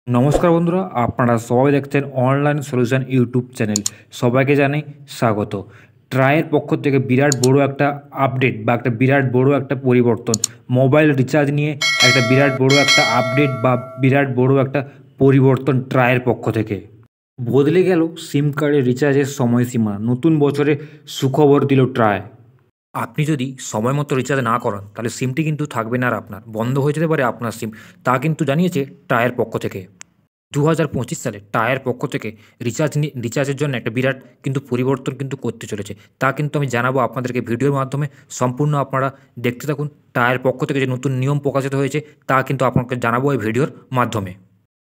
নমস্কার বন্ধুরা, আপনারা সবাই দেখছেন অনলাইন সলিউশন ইউটিউব চ্যানেল। সবাইকে জানাই স্বাগত। ট্রাইয়ের পক্ষ থেকে বিরাট বড় একটা আপডেট বা একটা বিরাট বড় একটা পরিবর্তন, মোবাইল রিচার্জ নিয়ে একটা বিরাট বড় একটা আপডেট বা বিরাট বড় একটা পরিবর্তন ট্রাইয়ের পক্ষ থেকে বদলে গেল সিম কার্ডের রিচার্জের সময়সীমা। নতুন বছরে সুখবর দিল ট্রাই। আপনি যদি সময় মতো রিচার্জ না করান তাহলে সিমটি কিন্তু থাকবে না, আর আপনার বন্ধ হয়ে যেতে পারে আপনার সিম। তা কিন্তু জানিয়েছে ট্রাইয়ের পক্ষ থেকে। 2025 সালে টায়ার পক্ষ থেকে রিচার্জের জন্য একটা বিরাট কিন্তু পরিবর্তন কিন্তু করতে চলেছে। তা কিন্তু আমি জানাবো আপনাদেরকে ভিডিওর মাধ্যমে। সম্পূর্ণ আপনারা দেখতে থাকুন। টায়ার পক্ষ থেকে যে নতুন নিয়ম প্রকাশিত হয়েছে তা কিন্তু আপনাকে জানাবো এই ভিডিওর মাধ্যমে।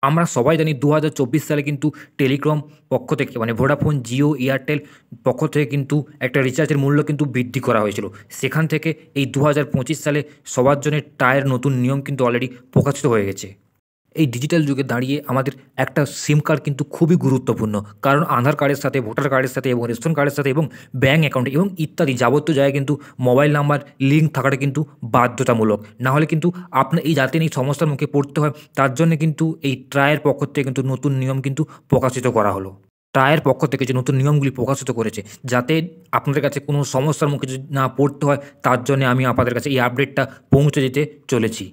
আমরা সবাই জানি 2024 সালে কিন্তু টেলিকম পক্ষ থেকে মানে ভোডাফোন, জিও, এয়ারটেল পক্ষ থেকে কিন্তু একটা রিচার্জের মূল্য কিন্তু বৃদ্ধি করা হয়েছিল। সেখান থেকে এই 2025 সালে সবার জন্য টায়ার নতুন নিয়ম কিন্তু অলরেডি প্রকাশিত হয়ে গেছে। এই ডিজিটাল যুগে দাঁড়িয়ে আমাদের একটা সিম কার্ড কিন্তু খুবই গুরুত্বপূর্ণ, কারণ আধার কার্ডের সাথে, ভোটার কার্ডের সাথে এবং রেশন কার্ডের সাথে এবং ব্যাঙ্ক অ্যাকাউন্ট এবং ইত্যাদি যাবতীয় জায়গায় কিন্তু মোবাইল নাম্বার লিঙ্ক থাকাটা কিন্তু বাধ্যতামূলক। না হলে কিন্তু আপনার এই যাতে এই সমস্যার মুখে পড়তে হয়, তার জন্য কিন্তু এই ট্রায়ের পক্ষ থেকে কিন্তু নতুন নিয়ম কিন্তু প্রকাশিত করা হলো। ট্রায়ের পক্ষ থেকে যে নতুন নিয়মগুলি প্রকাশিত করেছে, যাতে আপনাদের কাছে কোনো সমস্যার মুখে যদি না পড়তে হয়, তার জন্য আমি আপনাদের কাছে এই আপডেটটা পৌঁছে দিতে চলেছি।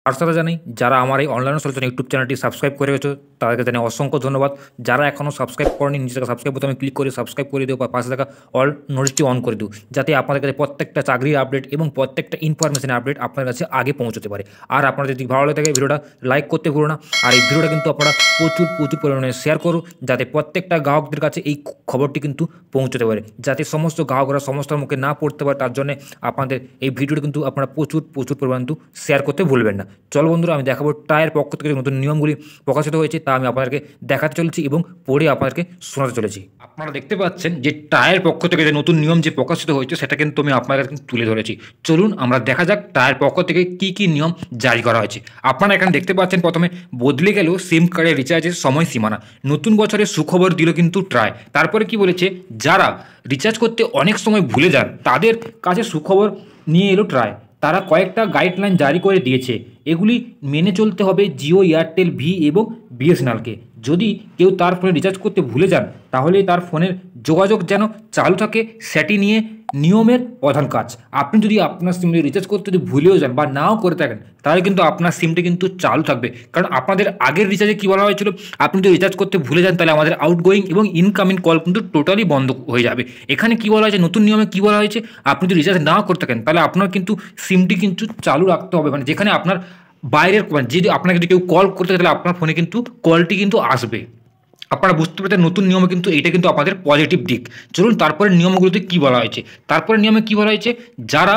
আর সাথে জানাই, যারা আমার এই অনলাইন সলিউশন ইউটিউব চ্যানেলটি সাবস্ক্রাইব করে গেছো তাদেরকে জানাই অসংখ্য ধন্যবাদ। যারা এখনও সাবস্ক্রাইব করেনি, নিচে থাকা সাবস্ক্রাইব বোতামে ক্লিক করে সাবস্ক্রাইব করে দিও বা পাশে থাকা অল নোটিফিকেশনটি অন করে দিও, যাতে আপনাদের কাছে প্রত্যেকটা চাকরির আপডেট এবং প্রত্যেকটা ইনফরমেশনের আপডেট আপনার কাছে আগে পৌঁছতে পারে। আর আপনার যদি ভালো লাগে থাকে ভিডিওটা লাইক করতে ভুলো না। আর এই ভিডিওটা কিন্তু আপনারা প্রচুর পরিমাণে শেয়ার করুন, যাতে প্রত্যেকটা গ্রাহকদের কাছে এই খবরটি কিন্তু পৌঁছতে পারে, যাতে সমস্ত গ্রাহকরা সমস্যার মুখে না পড়তে পারে। তার জন্য আপনাদের এই ভিডিওটা কিন্তু আপনারা প্রচুর পরিমাণে কিন্তু শেয়ার করতে ভুলবেন না। চলো বন্ধুরা, আমি দেখাবো ট্রায়ের পক্ষ থেকে যে নতুন নিয়মগুলি প্রকাশিত হয়েছে তা আমি আপনাদেরকে দেখাতে চলেছি এবং পড়ে আপনাদেরকে শোনাতে চলেছি। আপনারা দেখতে পাচ্ছেন যে ট্রায়ের পক্ষ থেকে যে নতুন নিয়ম যে প্রকাশিত হয়েছে সেটা কিন্তু আমি আপনাদের কাছে তুলে ধরেছি। চলুন আমরা দেখা যাক ট্রায়ের পক্ষ থেকে কি নিয়ম জারি করা হয়েছে। আপনারা এখানে দেখতে পাচ্ছেন প্রথমে বদলে গেল সিম কার্ডের রিচার্জের সময়সীমানা। নতুন বছরের সুখবর দিল কিন্তু ট্রায়। তারপরে কি বলেছে, যারা রিচার্জ করতে অনেক সময় ভুলে যান তাদের কাছে সুখবর নিয়ে এলো ট্রায়। তারা কয়েকটা গাইডলাইন জারি করে দিয়েছে। এগুলি মেনে চলতে হবে জিও, এয়ারটেল, ভি এবং বিএসএনএলকে। যদি কেউ তার ফোনে রিচার্জ করতে ভুলে যান তাহলে তার ফোনের যোগাযোগ যেন চালু থাকে, সেটি নিয়ে নিয়মের প্রধান কাজ। আপনি যদি আপনার সিমে রিচার্জ করতে যদি ভুলেও যান বা নাও করে থাকেন, তাহলে কিন্তু আপনার সিমটি কিন্তু চালু থাকবে। কারণ আপনাদের আগের রিচার্জে কী বলা হয়েছিল, আপনি যদি রিচার্জ করতে ভুলে যান তাহলে আমাদের আউটগোয়িং এবং ইনকামিং কল কিন্তু টোটালি বন্ধ হয়ে যাবে। এখানে কী বলা হয়েছে, নতুন নিয়মে কী বলা হয়েছে, আপনি যদি রিচার্জ নাও করতে থাকেন তাহলে আপনার কিন্তু সিমটি কিন্তু চালু রাখতে হবে। মানে যেখানে আপনার বাইরের যদি আপনাকে যদি কেউ কল করতে থাকে তাহলে আপনার ফোনে কিন্তু কলটি কিন্তু আসবে। আপনারা বুঝতে পারছেন নতুন নিয়মে কিন্তু এটা কিন্তু আপনাদের পজিটিভ দিক। চলুন তারপরে নিয়মগুলোতে কী বলা হয়েছে। তারপরে নিয়মে কী বলা হয়েছে, যারা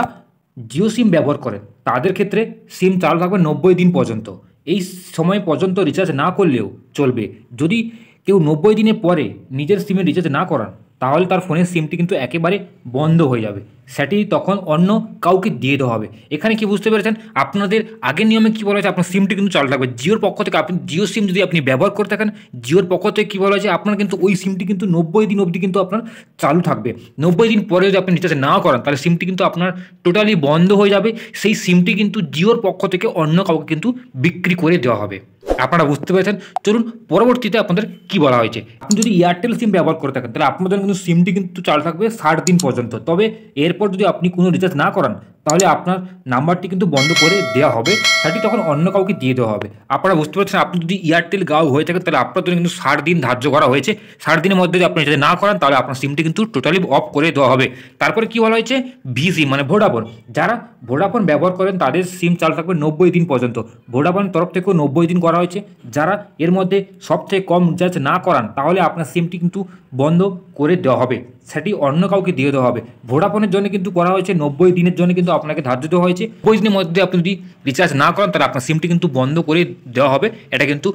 জিও সিম ব্যবহার করেন তাদের ক্ষেত্রে সিম চালু থাকবে 90 দিন পর্যন্ত। এই সময় পর্যন্ত রিচার্জ না করলেও চলবে। যদি কেউ 90 দিনের পরে নিজের সিমে রিচার্জ না করান তাহলে তার ফোনের সিমটি কিন্তু একেবারে বন্ধ হয়ে যাবে, সেটি তখন অন্য কাউকে দিয়ে দেওয়া হবে। এখানে কি বুঝতে পেরেছেন, আপনাদের আগের নিয়মে কী বলা হয়েছে, আপনার সিমটি কিন্তু চালু থাকবে। জিওর পক্ষ থেকে আপনি জিও সিম যদি আপনি ব্যবহার করে থাকেন, জিওর পক্ষ থেকে কী বলা হয়েছে, আপনার কিন্তু ওই সিমটি কিন্তু 90 দিন অবধি কিন্তু আপনার চালু থাকবে। 90 দিন পরে যদি আপনি রিচার্জ না করেন তাহলে সিমটি কিন্তু আপনার টোটালি বন্ধ হয়ে যাবে। সেই সিমটি কিন্তু জিওর পক্ষ থেকে অন্য কাউকে কিন্তু বিক্রি করে দেওয়া হবে। আপনারা বুঝতে পেরেছেন। চলুন পরবর্তীতে আপনাদের কি বলা হয়েছে। আপনি যদি এয়ারটেল সিম ব্যবহার করে থাকেন তাহলে আপনাদের কিন্তু সিমটি কিন্তু চালু থাকবে 60 দিন পর্যন্ত। তবে এরপর যদি আপনি কোনো রিচার্জ না করান তাহলে আপনার নাম্বারটি কিন্তু বন্ধ করে দেওয়া হবে, সেটি তখন অন্য কাউকে দিয়ে দেওয়া হবে। আপনারা বুঝতে পারছেন, আপনি যদি এয়ারটেল গাও হয়ে থাকেন তাহলে আপনার জন্য কিন্তু 60 দিন ধার্য করা হয়েছে। 60 দিনের মধ্যে যদি আপনি রিচার্জ না করান তাহলে আপনার সিমটি কিন্তু টোটালি অফ করে দেওয়া হবে। তারপরে কি বলা হয়েছে, ভি সিম মানে ভোডাফোন। যারা ভোডাফোন ব্যবহার করেন তাদের সিম চালু থাকবে 90 দিন পর্যন্ত। ভোডাফোনের তরফ থেকেও 90 দিন করা হয়েছে। যারা এর মধ্যে সবথেকে কম রিচার্জ না করান তাহলে আপনার সিমটি কিন্তু বন্ধ করে দেওয়া হবে, সেটি অন্য কাউকে দিয়ে দেওয়া হবে। ভোডাফোনের জন্য কিন্তু করা হয়েছে 90 দিনের জন্য কিন্তু আপনাকে ধার্য দেওয়া হয়েছে। 90 দিনের মধ্যে আপনি যদি রিচার্জ না করেন তাহলে আপনার সিমটি কিন্তু বন্ধ করে দেওয়া হবে। এটা কিন্তু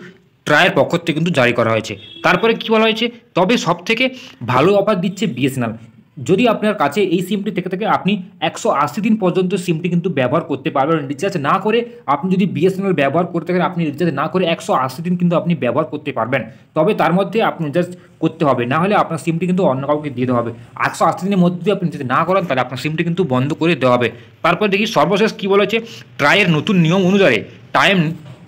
ট্রায়ের পক্ষ থেকে কিন্তু জারি করা হয়েছে। তারপরে কি বলা হয়েছে, তবে সবথেকে ভালো অফার দিচ্ছে বিএসএনএল। যদি আপনার কাছে এই সিমটি থেকে আপনি 180 দিন পর্যন্ত সিমটি কিন্তু ব্যবহার করতে পারবেন রিচার্জ না করে। আপনি যদি বিএসএনএল ব্যবহার করতে থাকেন, আপনি রিচার্জ না করে 180 দিন কিন্তু আপনি ব্যবহার করতে পারবেন। তবে তার মধ্যে আপনি রিচার্জ করতে হবে, না হলে আপনার সিমটি কিন্তু অন্য কাউকে দিয়ে দেওয়া হবে। 180 দিনের মধ্যে যদি আপনি রিচার্জ না করেন তাহলে আপনার সিমটি কিন্তু বন্ধ করে দেওয়া হবে। তারপর দেখি সর্বশেষ কী বলেছে, ট্রায়ের নতুন নিয়ম অনুযায়ী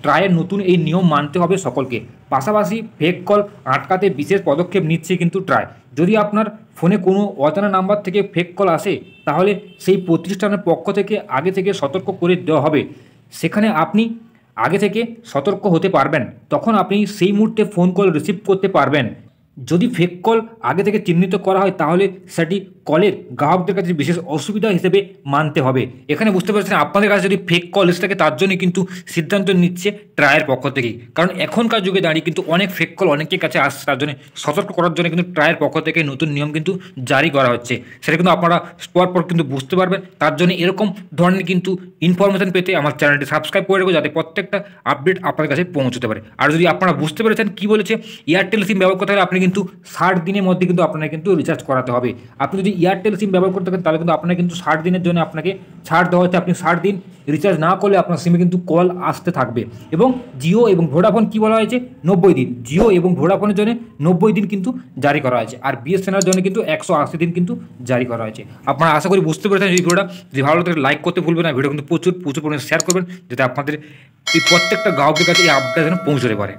ট্রায়ের নতুন এই নিয়ম মানতে হবে সকলকে। পাশাপাশি ফেক কল আটকাতে বিশেষ পদক্ষেপ নিচ্ছে কিন্তু ট্রাই। যদি আপনার ফোনে কোনো অজানা নাম্বার থেকে ফেক কল আসে, তাহলে সেই প্রতিষ্ঠানের পক্ষ থেকে আগে থেকে সতর্ক করে দেওয়া হবে। সেখানে আপনি আগে থেকে সতর্ক হতে পারবেন, তখন আপনি সেই মুহূর্তে ফোন কল রিসিভ করতে পারবেন। যদি ফেক কল আগে থেকে চিহ্নিত করা হয়, তাহলে সেটি কলের গ্রাহকদের কাছে বিশেষ অসুবিধা হিসেবে মানতে হবে। এখানে বুঝতে পারছেন, আপনাদের কাছে যদি ফেক কল এসে থাকে, তার জন্যই কিন্তু সিদ্ধান্ত নিচ্ছে ট্রায়ের পক্ষ থেকেই। কারণ এখনকার যুগে দাঁড়িয়ে কিন্তু অনেক ফেক কল অনেকের কাছে আসছে, তার জন্য সতর্ক করার জন্য কিন্তু ট্রায়ের পক্ষ থেকে নতুন নিয়ম কিন্তু জারি করা হচ্ছে। সেটা কিন্তু আপনারা পর কিন্তু বুঝতে পারবেন। তার জন্য এরকম ধরনের কিন্তু ইনফরমেশন পেতে আমার চ্যানেলটি সাবস্ক্রাইব করে রাখবো, যাতে প্রত্যেকটা আপডেট আপনার কাছে পৌঁছতে পারে। আর যদি আপনারা বুঝতে পেরেছেন কী বলেছে, এয়ারটেল সিম ব্যবহার করতে হলে আপনি কিন্তু 60 দিনের মধ্যে কিন্তু আপনাকে কিন্তু রিচার্জ করাতে হবে। আপনি যদি এয়ারটেল সিম ব্যবহার করতে থাকেন, তাহলে কিন্তু আপনাকে কিন্তু 60 দিনের জন্য আপনাকে ছাড় দেওয়া হচ্ছে। আপনি 60 দিন রিচার্জ না করলে আপনার সিমে কিন্তু কল আসতে থাকবে। এবং জিও এবং ভোডাফোন কী বলা হয়েছে, 90 দিন। জিও এবং ভোডাফোনের জন্য 90 দিন কিন্তু জারি করা হয়েছে, আর বিএসএনএলের জন্য কিন্তু 180 দিন কিন্তু জারি করা হয়েছে। আপনারা আশা করি বুঝতে পেরেছেন এই ভিডিওটা। যদি ভালো লাগে লাইক করতে ভুলবেন না, ভিডিও কিন্তু প্রচুর পরিমাণে শেয়ার করবেন, যাতে আপনাদের এই প্রত্যেকটা গ্রাহকের কাছে এই আপডেট যেন পৌঁছতে পারে।